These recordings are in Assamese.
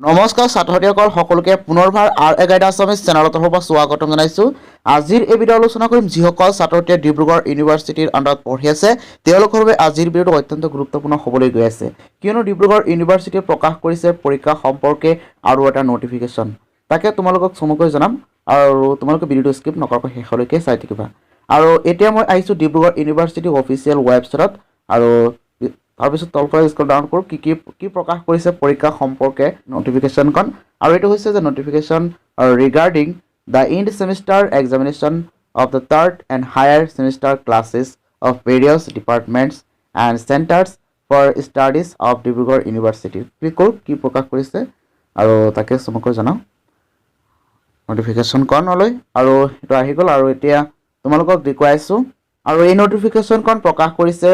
নমস্কাৰ ছাত্ৰসকল সকলোকে পুনৰবাৰ R A আছামিজ চেনেলত স্বাগতম জনাইছো। আজিৰ এই ভিডিঅ আলোচনা কৰিম যিসকল ছাত্ৰছাত্ৰীয়ে ডিব্ৰুগড় ইউনিভাৰ্চিটিৰ আণ্ডাৰত পঢ়ি আছে তেওঁলোকৰ বাবে আজিৰ ভিডিঅটো অত্যন্ত গুৰুত্বপূৰ্ণ হ'বলৈ গৈ আছে। কিয়নো ডিব্ৰুগড় ইউনিভাৰ্চিটিয়ে প্ৰকাশ কৰিছে পৰীক্ষা সম্পৰ্কে আৰু এটা নটিফিকেশ্যন। তাকে তোমালোকক চমুকৈ জনাম আৰু তোমালোকে ভিডিঅটো স্কিপ নকৰাকৈ শেষলৈকে চাই থাকিবা। আৰু এতিয়া মই আহিছোঁ ডিব্ৰুগড় ইউনিভাৰ্চিটি অফিচিয়েল ৱেবছাইটত আৰু তাৰপিছত তলফালে স্ক্ৰল ডাউন কৰোঁ কি প্ৰকাশ কৰিছে পৰীক্ষা সম্পৰ্কে নটিফিকেশ্যনখন আৰু এইটো হৈছে যে notification regarding the end semester examination of the third and higher semester classes of various departments and centres for studies of Dibrugarh university. Click কৰোঁ কি প্ৰকাশ কৰিছে আৰু তাকে চমুকৈ জনাওঁ নটিফিকেশ্যনখনলৈ। আৰু এইটো আহি গ'ল আৰু এতিয়া তোমালোকক দেখুৱাইছোঁ। আৰু এই নটিফিকেশ্যনখন প্ৰকাশ কৰিছে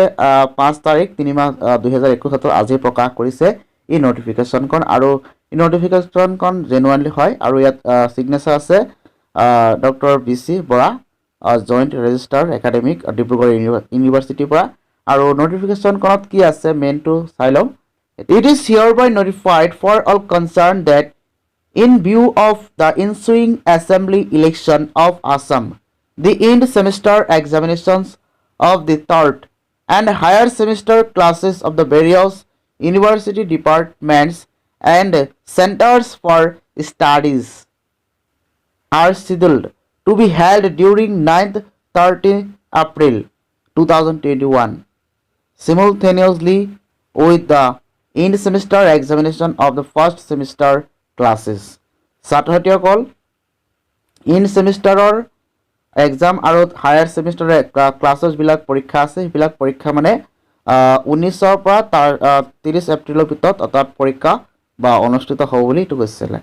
5 তাৰিখ 3 মাহ 2021 আজি প্ৰকাশ কৰিছে এই নটিফিকেশ্যনখন। আৰু এই নটিফিকেশ্যনখন জেনুৱানলি হয় আৰু ইয়াত ছিগনেচাৰ আছে doctor BC Bora, joint registrar academic Dibrugarh ইউনিভাৰ্চিটিৰ পৰা। আৰু নটিফিকেশ্যনখনত কি আছে মেইনটো চাই লওঁ। It is hereby notified for all concerned that in view of the ensuing assembly election of Assam, the end semester examinations of the third and higher semester classes of the various university departments and centers for studies are scheduled to be held during 9th-13th April 2021 simultaneously with the end semester examination of the first semester classes. ছাত্ৰছাত্ৰীসকল ইন ছেমিষ্টাৰৰ এক্সাম আৰু হায়াৰ ছেমিষ্টাৰৰ ক্লাছেছবিলাক পৰীক্ষা আছে সেইবিলাক পৰীক্ষা মানে 19ৰ পৰা 30 এপ্ৰিলৰ ভিতৰত অৰ্থাৎ পৰীক্ষা বা অনুষ্ঠিত হ'ব বুলি এইটো কৈছিলে।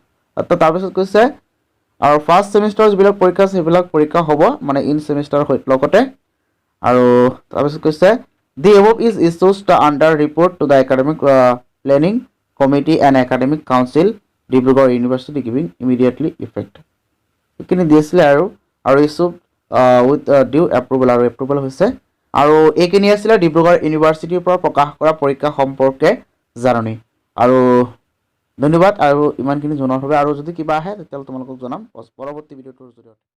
তাৰপিছত কৈছে আৰু ফাৰ্ষ্ট ছেমিষ্টাৰৰ যিবিলাক পৰীক্ষা আছে সেইবিলাক পৰীক্ষা হ'ব মানে ইন ছেমিষ্টাৰৰ লগতে। আৰু তাৰপিছত কৈছে the above is issues the under report to the academic planning committee and academic council Dibrugarh university giving immediately effect. সেইখিনি দিছিলে আৰু ইছ্যু উইথ ডিউ এপ্ৰুভেল আৰু এপ্ৰুভেল হৈছে। আৰু এইখিনি আছিলে ডিব্ৰুগড় ইউনিভাৰ্চিটিৰ পৰা প্ৰকাশ কৰা পৰীক্ষা সম্পৰ্কে জাননী। আৰু ধন্যবাদ আৰু ইমানখিনি জনোৱাৰ বাবে আৰু যদি কিবা আহে তেতিয়াহ'লে তোমালোকক জনাম পৰৱৰ্তী ভিডিঅ'টোৰ জৰিয়তে।